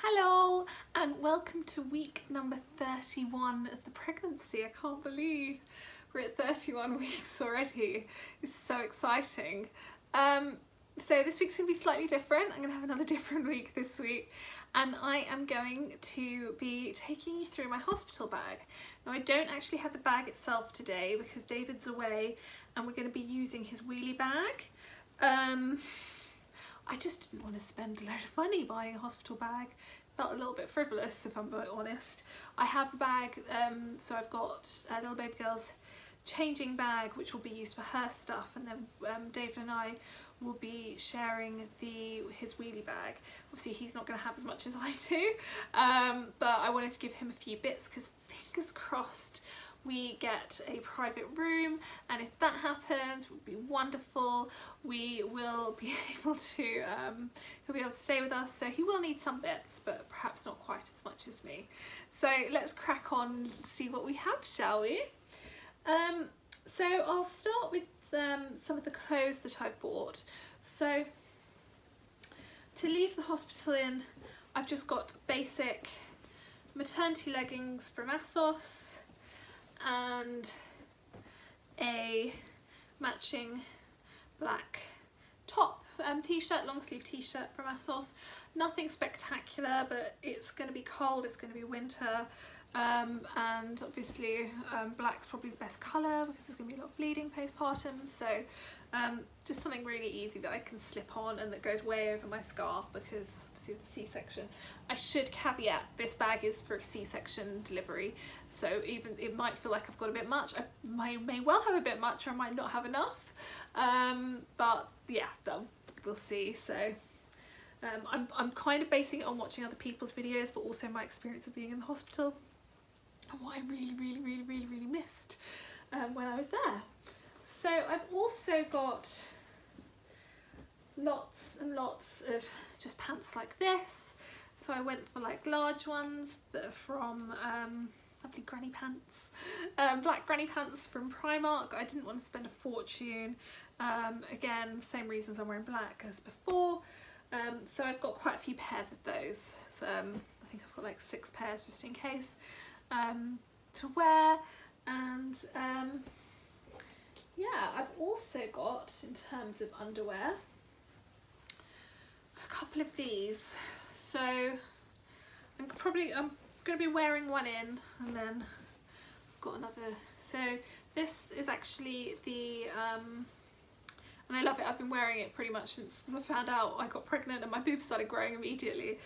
Hello and welcome to week number 31 of the pregnancy. I can't believe we're at 31 weeks already. It's so exciting. So this week's going to be slightly different. I'm going to have another different week this week, and I am going to be taking you through my hospital bag. Now I don't actually have the bag itself today because David's away and we're going to be using his wheelie bag. I just didn't want to spend a load of money buying a hospital bag. Felt a little bit frivolous, if I'm being honest. I have a bag, so I've got a little baby girl's changing bag which will be used for her stuff, and then David and I will be sharing his wheelie bag. Obviously he's not going to have as much as I do, but I wanted to give him a few bits because fingers crossed we get a private room, and if that happens it would be wonderful. We will be able to, he'll be able to stay with us, so he will need some bits but perhaps not quite as much as me. So let's crack on and see what we have, shall we? So I'll start with some of the clothes that I've bought. So to leave the hospital in, I've just got basic maternity leggings from ASOS and a matching black top, t-shirt, long sleeve t-shirt from ASOS. Nothing spectacular, but it's going to be cold, it's going to be winter, and obviously black's probably the best colour because there's going to be a lot of bleeding postpartum, so just something really easy that I can slip on and that goes way over my scarf because obviously the C-section. I should caveat, this bag is for a C-section delivery, so even it might feel like I've got a bit much. I may well have a bit much, or I might not have enough, but yeah, we'll see. So I'm kind of basing it on watching other people's videos, but also my experience of being in the hospital and what I really missed when I was there. So I've also got lots and lots of just pants like this. So I went for like large ones that are from lovely granny pants, black granny pants from Primark. I didn't want to spend a fortune. Again, same reasons I'm wearing black as before. So I've got quite a few pairs of those. So I think I've got like 6 pairs just in case to wear. And yeah, I've also got, in terms of underwear, a couple of these. So I'm going to be wearing one in, and then I've got another. So this is actually the and I love it. I've been wearing it pretty much since I found out I got pregnant and my boobs started growing immediately.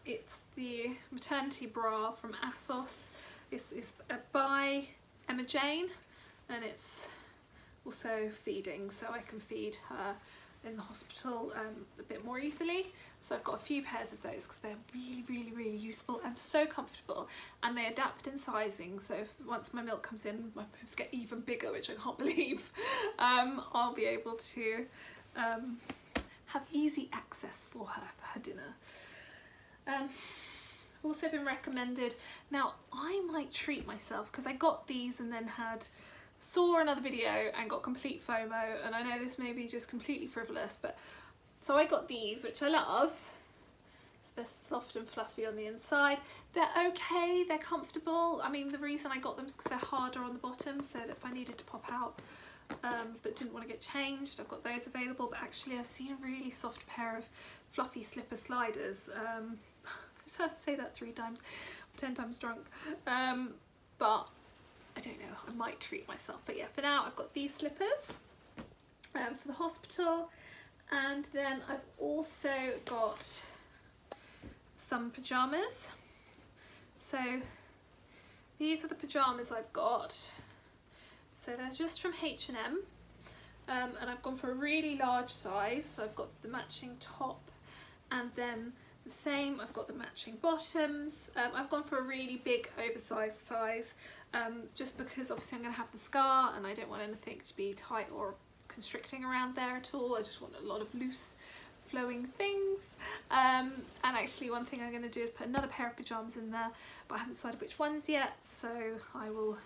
It's the maternity bra from ASOS. It's by Emma Jane, and it's also feeding, so I can feed her in the hospital a bit more easily. So I've got a few pairs of those because they're really useful and so comfortable, and they adapt in sizing, so once my milk comes in my boobs get even bigger, which I can't believe. I'll be able to have easy access for her dinner. I've also been recommended, now I might treat myself because I got these and then saw another video and got complete FOMO, and I know this may be just completely frivolous, but so I got these, which I love. So they're soft and fluffy on the inside. They're okay, they're comfortable. I mean, the reason I got them is because they're harder on the bottom, so that if I needed to pop out but didn't want to get changed, I've got those available. But actually I've seen a really soft pair of fluffy slipper sliders. I just have to say that 3 times, 10 times drunk, but I don't know, I might treat myself. But yeah, for now I've got these slippers for the hospital, and then I've also got some pyjamas. So these are the pyjamas I've got. So they're just from H&M, and I've gone for a really large size. So I've got the matching top, and then the same, I've got the matching bottoms. I've gone for a really big oversized size, just because obviously I'm going to have the scar and I don't want anything to be tight or constricting around there at all. I just want a lot of loose flowing things. And actually one thing I'm going to do is put another pair of pyjamas in there, but I haven't decided which ones yet, so I will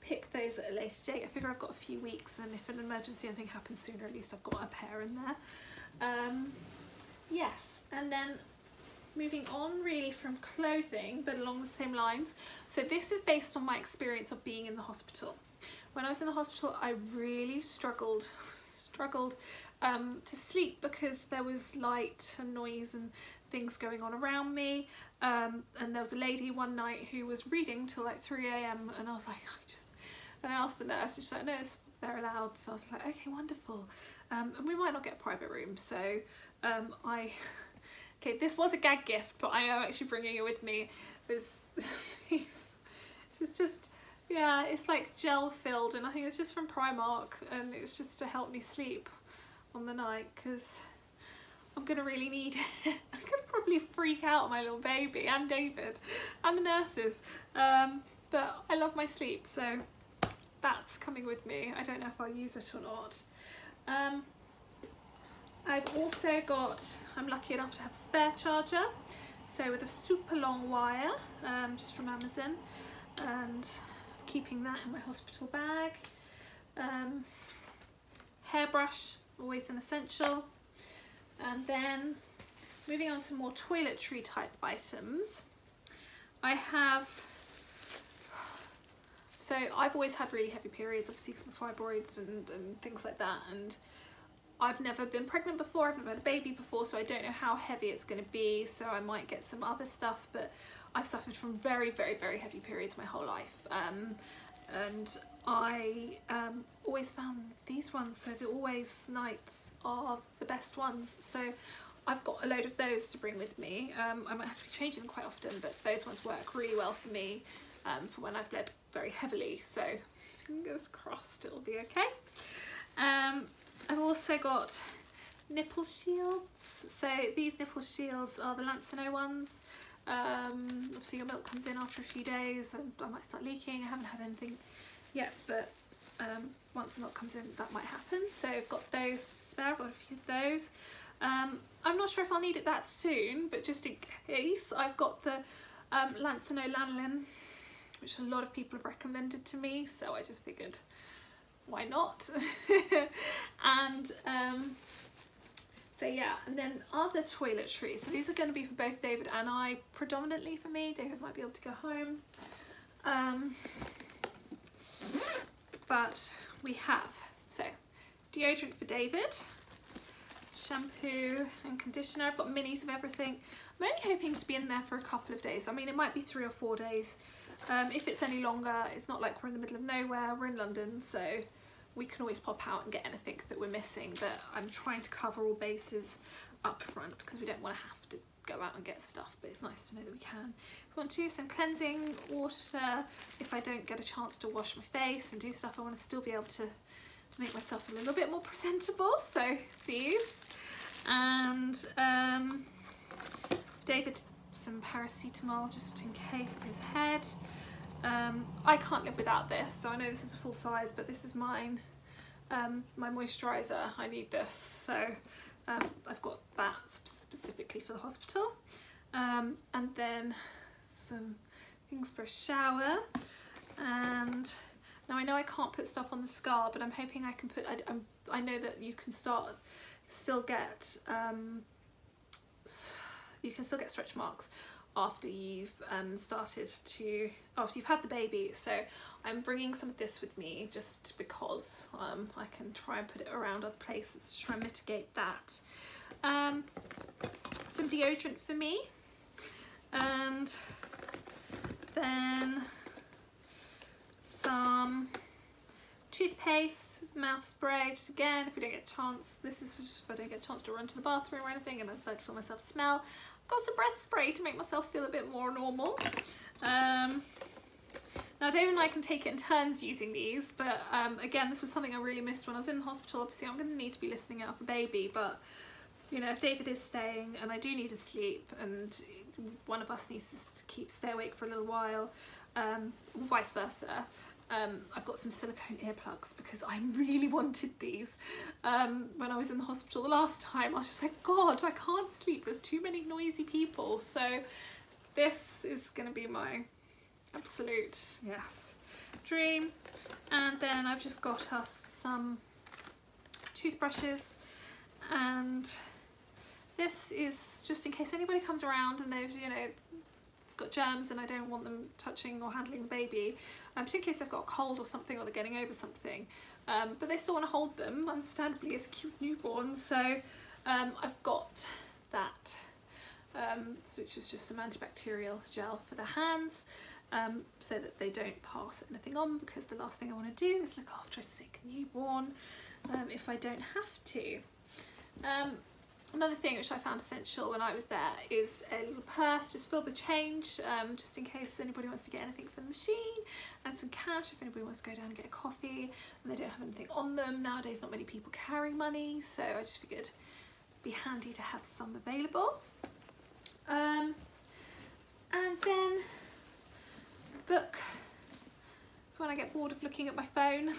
pick those at a later date. I figure I've got a few weeks, and if an emergency or anything happens sooner, at least I've got a pair in there. Yes, and then moving on really from clothing, but along the same lines. So this is based on my experience of being in the hospital. When I was in the hospital, I really struggled to sleep because there was light and noise and things going on around me. And there was a lady one night who was reading till like 3 AM, and I was like, and I asked the nurse, and she's like, no, they're allowed. So I was like, okay, wonderful. And we might not get a private room, so okay, this was a gag gift, but I am actually bringing it with me. It's just, yeah, it's like gel filled, and I think it's just from Primark, and it's just to help me sleep on the night, because I'm gonna really need it. I'm gonna probably freak out my little baby and David and the nurses, but I love my sleep, so that's coming with me. I don't know if I'll use it or not. I've also got, I'm lucky enough to have a spare charger, so with a super long wire, just from Amazon, and keeping that in my hospital bag. Hairbrush, always an essential. And then moving on to more toiletry type items, I have, so I've always had really heavy periods, obviously because of the fibroids and things like that, and I've never been pregnant before, I've never had a baby before, so I don't know how heavy it's going to be, so I might get some other stuff, but I've suffered from very, very, very heavy periods my whole life. And I always found these ones, so the Always Nights are the best ones, so I've got a load of those to bring with me. I might have to be changing them quite often, but those ones work really well for me for when I've bled very heavily, so fingers crossed it'll be okay. I've also got nipple shields. So these nipple shields are the Lancino ones. Obviously your milk comes in after a few days and I might start leaking. I haven't had anything yet, but once the milk comes in that might happen. So I've got those spare, I've got a few of those. I'm not sure if I'll need it that soon, but just in case, I've got the Lancino Lanolin, which a lot of people have recommended to me, so I just figured, why not? And so yeah, and then other toiletries. So these are going to be for both David and I, predominantly for me. David might be able to go home. But we have, so deodorant for David, shampoo and conditioner. I've got minis of everything. I'm only hoping to be in there for a couple of days. I mean, it might be 3 or 4 days. If it's any longer, it's not like we're in the middle of nowhere, we're in London, so we can always pop out and get anything that we're missing, but I'm trying to cover all bases up front because we don't want to have to go out and get stuff, but it's nice to know that we can. If we want to, some cleansing water, if I don't get a chance to wash my face and do stuff, I want to still be able to make myself a little bit more presentable, so these. And David, some paracetamol just in case for his head. I can't live without this, so I know this is a full size, but this is mine. My moisturiser, I need this, so I've got that specifically for the hospital. And then some things for a shower. And now I know I can't put stuff on the scar, but I'm hoping I can put, I know that you can still get stretch marks after you've after you've had the baby, so I'm bringing some of this with me just because I can try and put it around other places to try and mitigate that. Some deodorant for me, and then some toothpaste, mouth spray, just again if we don't get a chance, this is just if I don't get a chance to run to the bathroom or anything and I start to feel myself smell. Got some breath spray to make myself feel a bit more normal. Now David and I can take it in turns using these, but again, this was something I really missed when I was in the hospital. Obviously I'm going to need to be listening out for baby, but you know, if David is staying and I do need to sleep and one of us needs to stay awake for a little while, or vice versa, I've got some silicone earplugs because I really wanted these. When I was in the hospital the last time, I was just like, God, I can't sleep, there's too many noisy people. So this is going to be my absolute, yes, dream. And then I've just got us some toothbrushes and this is just in case anybody comes around and they've, you know, got germs and I don't want them touching or handling the baby, particularly if they've got a cold or something, or they're getting over something, but they still want to hold them, understandably, as a cute newborn. So I've got that, which is just some antibacterial gel for the hands, so that they don't pass anything on, because the last thing I want to do is look after a sick newborn if I don't have to. Another thing which I found essential when I was there is a little purse just filled with change, just in case anybody wants to get anything from the machine, and some cash if anybody wants to go down and get a coffee and they don't have anything on them. Nowadays not many people carry money, so I just figured it'd be handy to have some available. And then book when I get bored of looking at my phone.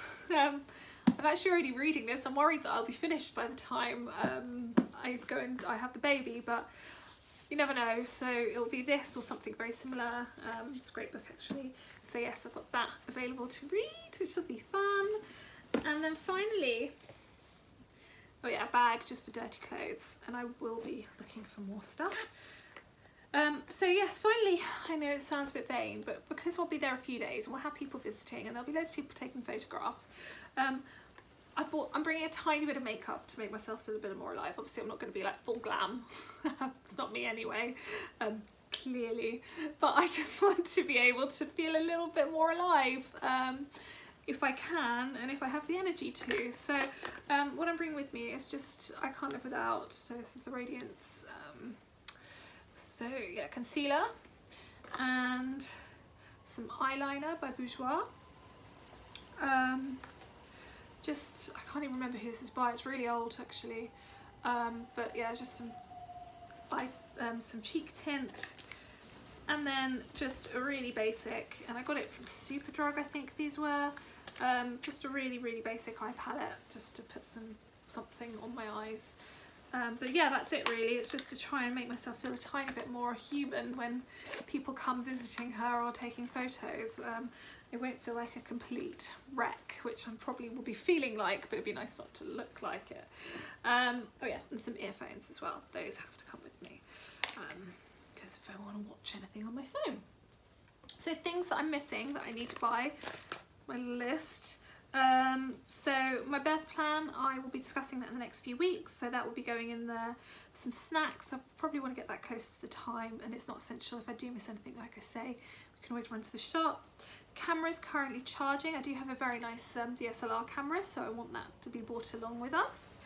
I'm actually already reading this. I'm worried that I'll be finished by the time I have the baby, but you never know. So it'll be this or something very similar. It's a great book actually. So yes, I've got that available to read, which will be fun. And then finally, oh yeah, a bag just for dirty clothes, and I will be looking for more stuff. So yes, finally, I know it sounds a bit vain, but because I'll be there a few days and we'll have people visiting and there'll be loads of people taking photographs, I'm bringing a tiny bit of makeup to make myself feel a bit more alive. Obviously I'm not going to be like full glam, it's not me anyway, clearly, but I just want to be able to feel a little bit more alive if I can, and if I have the energy to. So what I'm bringing with me is just I Can't Live Without. So this is the Radiance, so yeah, concealer and some eyeliner by Bourjois. Just, I can't even remember who this is by, it's really old actually, but yeah, just some cheek tint, and then just a really basic, and I got it from Superdrug, I think these were, just a really basic eye palette, just to put something on my eyes. But yeah, that's it really. It's just to try and make myself feel a tiny bit more human when people come visiting her or taking photos. It won't feel like a complete wreck, which I probably will be feeling like, but it'd be nice not to look like it. Oh yeah, and some earphones as well. Those have to come with me, because if I want to watch anything on my phone. So things that I'm missing that I need to buy, my list. So my birth plan, I will be discussing that in the next few weeks, so that will be going in there. Some snacks, I probably want to get that close to the time, and it's not essential. If I do miss anything, like I say, we can always run to the shop. Camera's currently charging. I do have a very nice DSLR camera, so I want that to be brought along with us.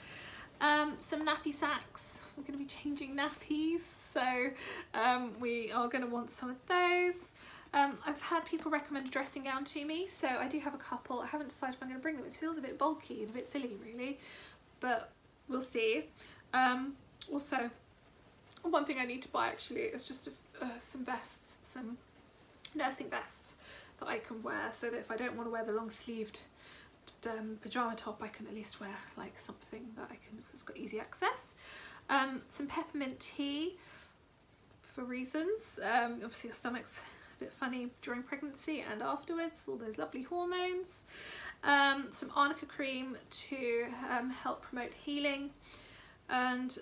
Some nappy sacks, we're going to be changing nappies, so we are going to want some of those. I've had people recommend a dressing gown to me, so I do have a couple. I haven't decided if I'm going to bring them. It feels a bit bulky and a bit silly really, but we'll see. Also, one thing I need to buy actually is just some vests, some nursing vests that I can wear, so that if I don't want to wear the long sleeved pyjama top, I can at least wear like something that that's got easy access. Some peppermint tea for reasons. Obviously your stomach's a bit funny during pregnancy and afterwards, all those lovely hormones. Some arnica cream to help promote healing, and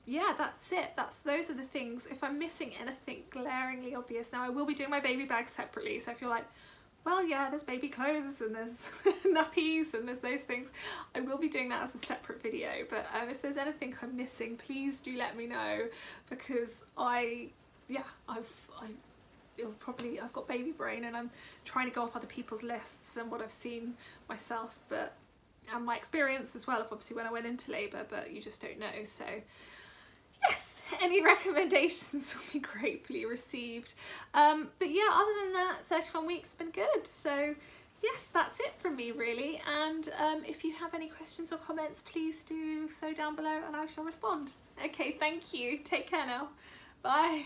yeah, that's it. Those are the things. If I'm missing anything glaringly obvious, now I will be doing my baby bag separately, so if you're like, well yeah, there's baby clothes and there's nappies and there's those things, I will be doing that as a separate video, but if there's anything I'm missing, please do let me know, because I've got baby brain and I'm trying to go off other people's lists and what I've seen myself, and my experience as well of obviously when I went into labour, but you just don't know. So yes, any recommendations will be gratefully received. But yeah, other than that, 31 weeks have been good. So yes, that's it from me really, and if you have any questions or comments, please do so down below and I shall respond. Okay, thank you, take care now, bye.